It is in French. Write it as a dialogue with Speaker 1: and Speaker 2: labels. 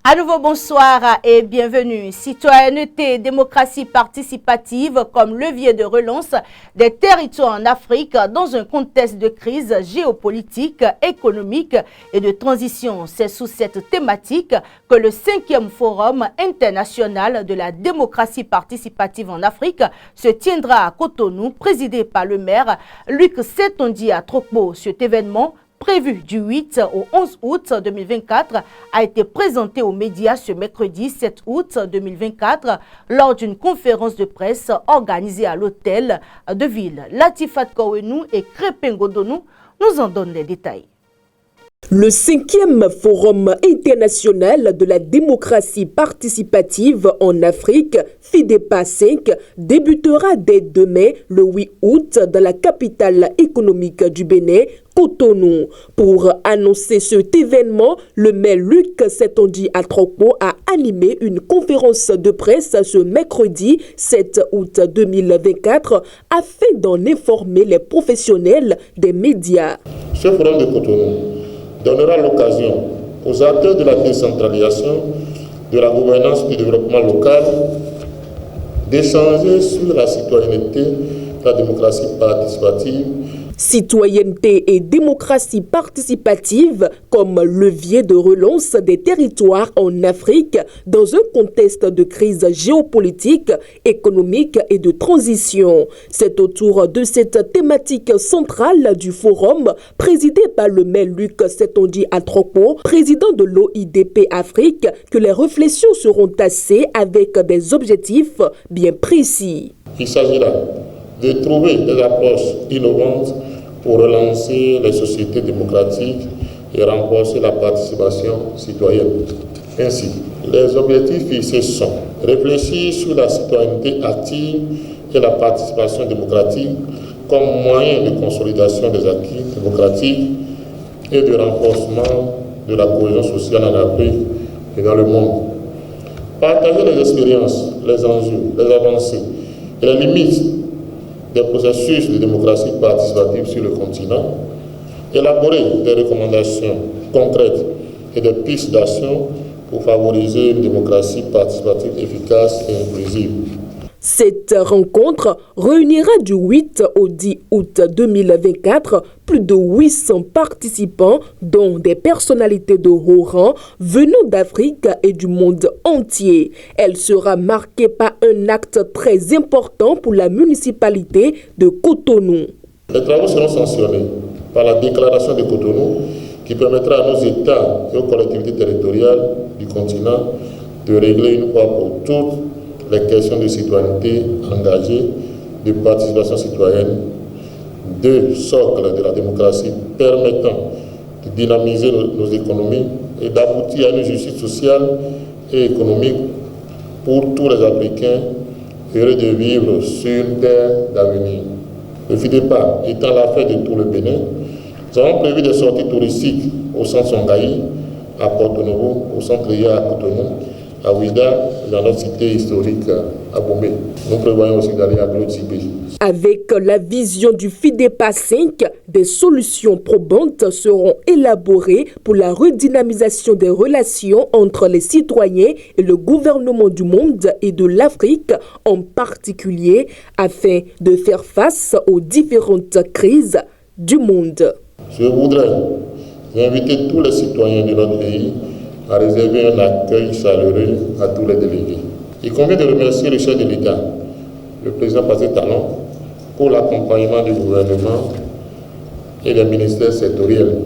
Speaker 1: À nouveau, bonsoir et bienvenue. Citoyenneté et démocratie participative comme levier de relance des territoires en Afrique dans un contexte de crise géopolitique, économique et de transition. C'est sous cette thématique que le 5e Forum international de la démocratie participative en Afrique se tiendra à Cotonou, présidé par le maire Luc Setondia à Trokpo. Cet événement, prévu du 8 au 11 août 2024, a été présenté aux médias ce mercredi 7 août 2024 lors d'une conférence de presse organisée à l'hôtel de ville. Latifat Kouenou et Crépin Godonou nous en donnent les détails.
Speaker 2: Le 5e Forum international de la démocratie participative en Afrique, FIDEPA 5, débutera dès demain, le 8 août, dans la capitale économique du Bénin, Cotonou. Pour annoncer cet événement, le maire Luc Setondia à Trokpo a animé une conférence de presse ce mercredi 7 août 2024 afin d'en informer les professionnels des médias.
Speaker 3: Ce forum de Cotonou donnera l'occasion aux acteurs de la décentralisation, de la gouvernance du développement local d'échanger sur la citoyenneté, la démocratie participative.
Speaker 2: Citoyenneté et démocratie participative comme levier de relance des territoires en Afrique dans un contexte de crise géopolitique, économique et de transition. C'est autour de cette thématique centrale du forum, présidé par le maire Luc Setondia à Trokpo, président de l'OIDP Afrique, que les réflexions seront tassées avec des objectifs bien précis.
Speaker 3: Il s'agira de trouver des approches innovantes pour relancer les sociétés démocratiques et renforcer la participation citoyenne. Ainsi, les objectifs fixés sont réfléchir sur la citoyenneté active et la participation démocratique comme moyen de consolidation des acquis démocratiques et de renforcement de la cohésion sociale en Afrique et dans le monde. Partager les expériences, les enjeux, les avancées et les limites des processus de démocratie participative sur le continent, élaborer des recommandations concrètes et des pistes d'action pour favoriser une démocratie participative efficace et inclusive.
Speaker 2: Cette rencontre réunira du 8 au 10 août 2024 plus de 800 participants, dont des personnalités de haut rang venant d'Afrique et du monde entier. Elle sera marquée par un acte très important pour la municipalité de Cotonou.
Speaker 3: Les travaux seront sanctionnés par la déclaration de Cotonou qui permettra à nos États et aux collectivités territoriales du continent de régler une fois pour toutes les questions de citoyenneté engagée, de participation citoyenne, deux socles de la démocratie permettant de dynamiser nos économies et d'aboutir à une justice sociale et économique pour tous les Africains heureux de vivre sur une terre d'avenir. Le FIDEPA étant l'affaire de tout le Bénin, nous avons prévu des sorties touristiques au centre Songaï, à Porto Novo, au centre Ria à Cotonou, à Ouida, dans notre cité historique à Bomé. Nous prévoyons aussi d'aller à Glotibé.
Speaker 2: Avec la vision du FIDEPA 5, des solutions probantes seront élaborées pour la redynamisation des relations entre les citoyens et le gouvernement du monde et de l'Afrique en particulier, afin de faire face aux différentes crises du monde.
Speaker 3: Je voudrais inviter tous les citoyens de notre pays à réserver un accueil chaleureux à tous les délégués. Il convient de remercier le chef de l'État, le président Patrice Talon, pour l'accompagnement du gouvernement et des ministères sectoriels.